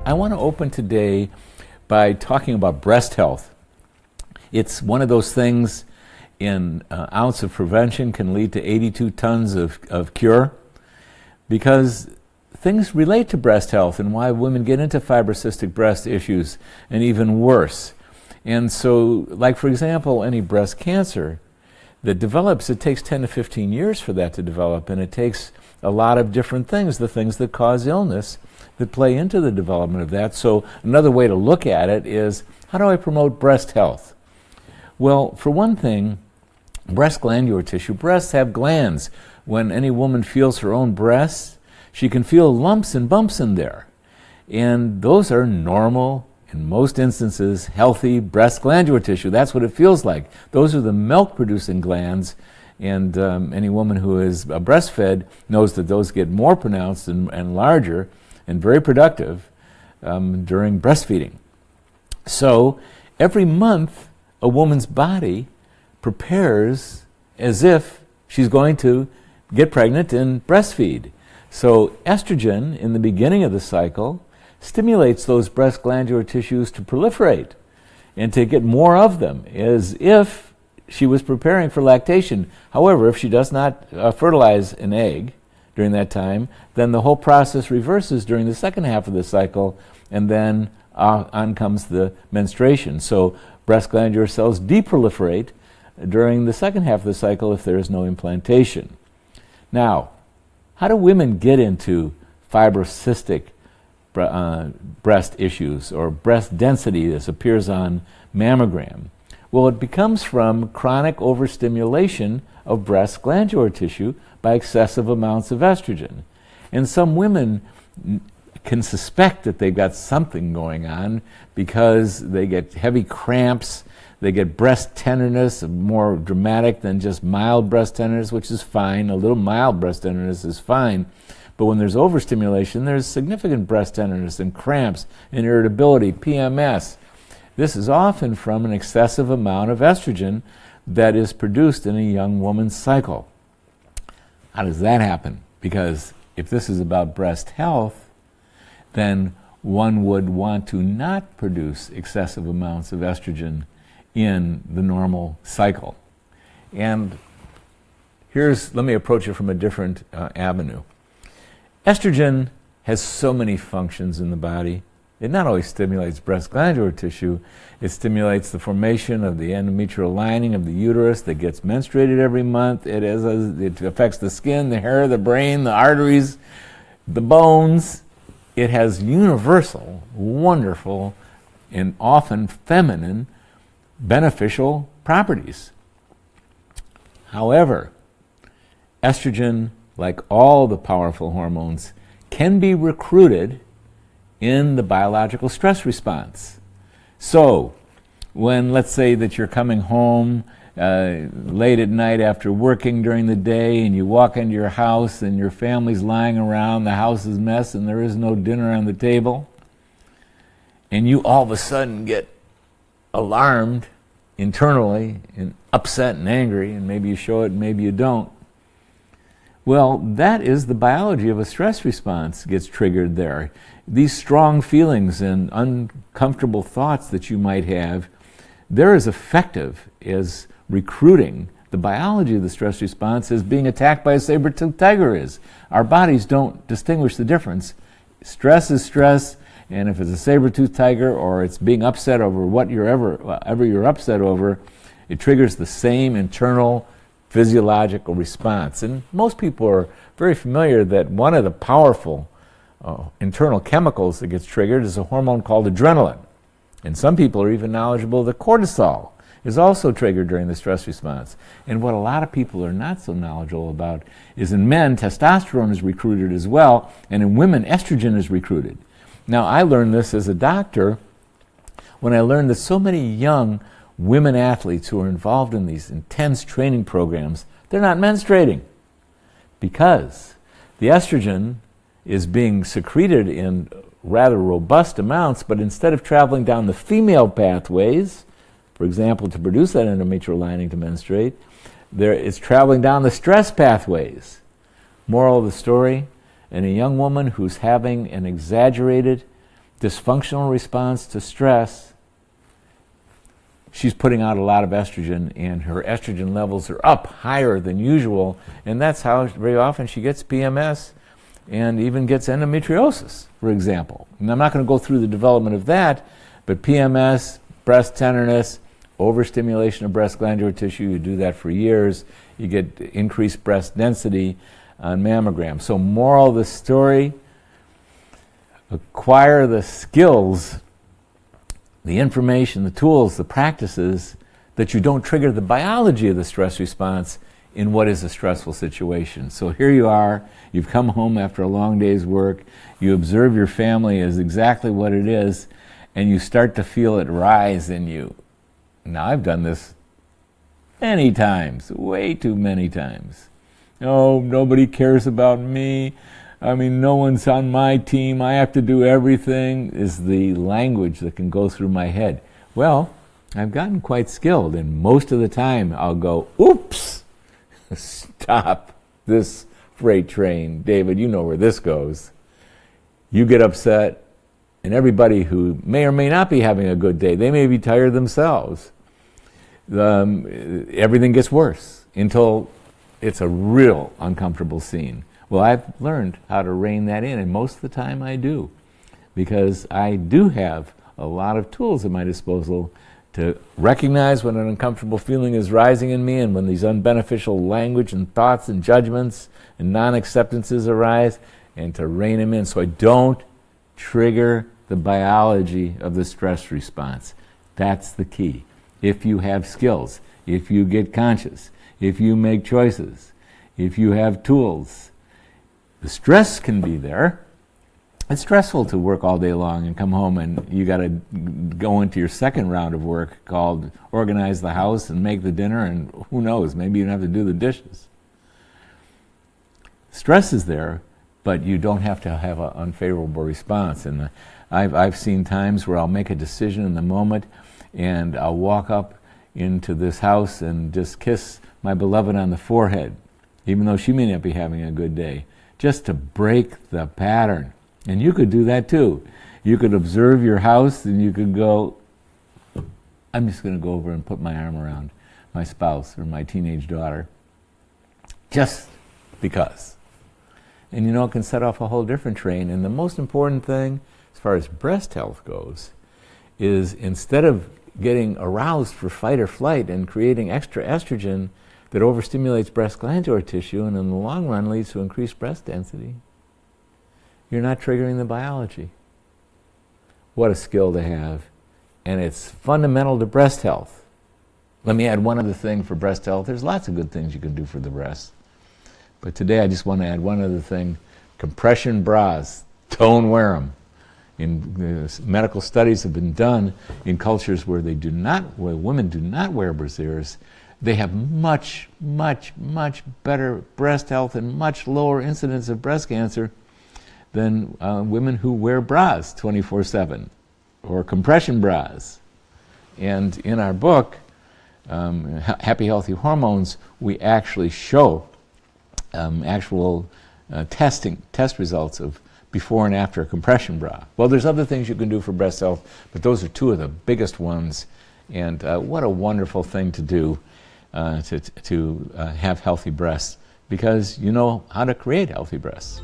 I want to open today by talking about breast health. It's one of those things, an ounce of prevention can lead to 82 tons of cure, because things relate to breast health and why women get into fibrocystic breast issues and even worse. And so, like for example, any breast cancer that develops, it takes 10 to 15 years for that to develop, and it takes a lot of different things, the things that cause illness, that play into the development of that. So another way to look at it is, how do I promote breast health? Well, for one thing, breast glandular tissue. Breasts have glands. When any woman feels her own breasts, she can feel lumps and bumps in there. And those are normal, in most instances, healthy breast glandular tissue. That's what it feels like. Those are the milk-producing glands, and any woman who is breastfed knows that those get more pronounced and larger and very productive during breastfeeding. So every month, a woman's body prepares as if she's going to get pregnant and breastfeed. So estrogen, in the beginning of the cycle, stimulates those breast glandular tissues to proliferate and to get more of them, as if she was preparing for lactation. However, if she does not fertilize an egg during that time, then the whole process reverses during the second half of the cycle, and then on comes the menstruation. So breast glandular cells deproliferate during the second half of the cycle if there is no implantation. Now, how do women get into fibrocystic breast issues, or breast density as appears on mammogram? Well, it comes from chronic overstimulation of breast glandular tissue by excessive amounts of estrogen. And some women can suspect that they've got something going on because they get heavy cramps, they get breast tenderness, more dramatic than just mild breast tenderness, which is fine. A little mild breast tenderness is fine. But when there's overstimulation, there's significant breast tenderness and cramps and irritability, PMS. This is often from an excessive amount of estrogen that is produced in a young woman's cycle. How does that happen? Because if this is about breast health, then one would want to not produce excessive amounts of estrogen in the normal cycle. And let me approach it from a different avenue. Estrogen has so many functions in the body. It not only stimulates breast glandular tissue, it stimulates the formation of the endometrial lining of the uterus that gets menstruated every month. It affects the skin, the hair, the brain, the arteries, the bones. It has universal, wonderful, and often feminine beneficial properties. However, estrogen, like all the powerful hormones, can be recruited in the biological stress response. So, when, let's say that you're coming home late at night after working during the day, and you walk into your house and your family's lying around, the house is a mess and there is no dinner on the table, and you all of a sudden get alarmed internally and upset and angry, and maybe you show it and maybe you don't. Well, that is the biology of a stress response gets triggered there. These strong feelings and uncomfortable thoughts that you might have, they're as effective as recruiting the biology of the stress response as being attacked by a saber-toothed tiger is. Our bodies don't distinguish the difference. Stress is stress, and if it's a saber-toothed tiger or it's being upset over what ever you're upset over, it triggers the same internal physiological response. And most people are very familiar that one of the powerful internal chemicals that gets triggered is a hormone called adrenaline. And some people are even knowledgeable that cortisol is also triggered during the stress response. And what a lot of people are not so knowledgeable about is in men, testosterone is recruited as well, and in women, estrogen is recruited. Now, I learned this as a doctor when I learned that so many young women athletes who are involved in these intense training programs, they're not menstruating because the estrogen is being secreted in rather robust amounts, but instead of traveling down the female pathways, for example, to produce that endometrial lining to menstruate, it's traveling down the stress pathways. Moral of the story, in a young woman who's having an exaggerated dysfunctional response to stress, she's putting out a lot of estrogen, and her estrogen levels are up higher than usual, and that's how very often she gets PMS and even gets endometriosis, for example. And I'm not going to go through the development of that, but PMS, breast tenderness, overstimulation of breast glandular tissue, you do that for years, you get increased breast density on mammogram. So moral of the story, acquire the skills, the information, the tools, the practices that you don't trigger the biology of the stress response in what is a stressful situation. So here you are, you've come home after a long day's work, you observe your family as exactly what it is, and you start to feel it rise in you. Now, I've done this many times, way too many times. Oh, nobody cares about me. I mean, no one's on my team. I have to do everything, is the language that can go through my head. Well, I've gotten quite skilled, and most of the time I'll go, oops, stop this freight train. David, you know where this goes. You get upset, and everybody who may or may not be having a good day, they may be tired themselves. Everything gets worse until it's a real uncomfortable scene. Well, I've learned how to rein that in, and most of the time I do, because I do have a lot of tools at my disposal to recognize when an uncomfortable feeling is rising in me and when these unbeneficial language and thoughts and judgments and non-acceptances arise, and to rein them in so I don't trigger the biology of the stress response. That's the key. If you have skills, if you get conscious, if you make choices, if you have tools, the stress can be there. It's stressful to work all day long and come home and you got to go into your second round of work called organize the house and make the dinner, and who knows, maybe you don't have to do the dishes. Stress is there, but you don't have to have an unfavorable response. And I've seen times where I'll make a decision in the moment and I'll walk up into this house and just kiss my beloved on the forehead, even though she may not be having a good day, just to break the pattern. And you could do that too. You could observe your house and you could go, I'm just going to go over and put my arm around my spouse or my teenage daughter, just because. And you know, it can set off a whole different train. And the most important thing, as far as breast health goes, is instead of getting aroused for fight or flight and creating extra estrogen that overstimulates breast glandular tissue and in the long run leads to increased breast density, you're not triggering the biology. What a skill to have. And it's fundamental to breast health. Let me add one other thing for breast health. There's lots of good things you can do for the breast. But today I just want to add one other thing. Compression bras. Don't wear them. Medical studies have been done in cultures where women do not wear brasiers. They have much, much, much better breast health and much lower incidence of breast cancer than women who wear bras 24/7 or compression bras. And in our book, Happy Healthy Hormones, we actually show actual test results of before and after a compression bra. Well, there's other things you can do for breast health, but those are two of the biggest ones. And what a wonderful thing to do to have healthy breasts, because you know how to create healthy breasts.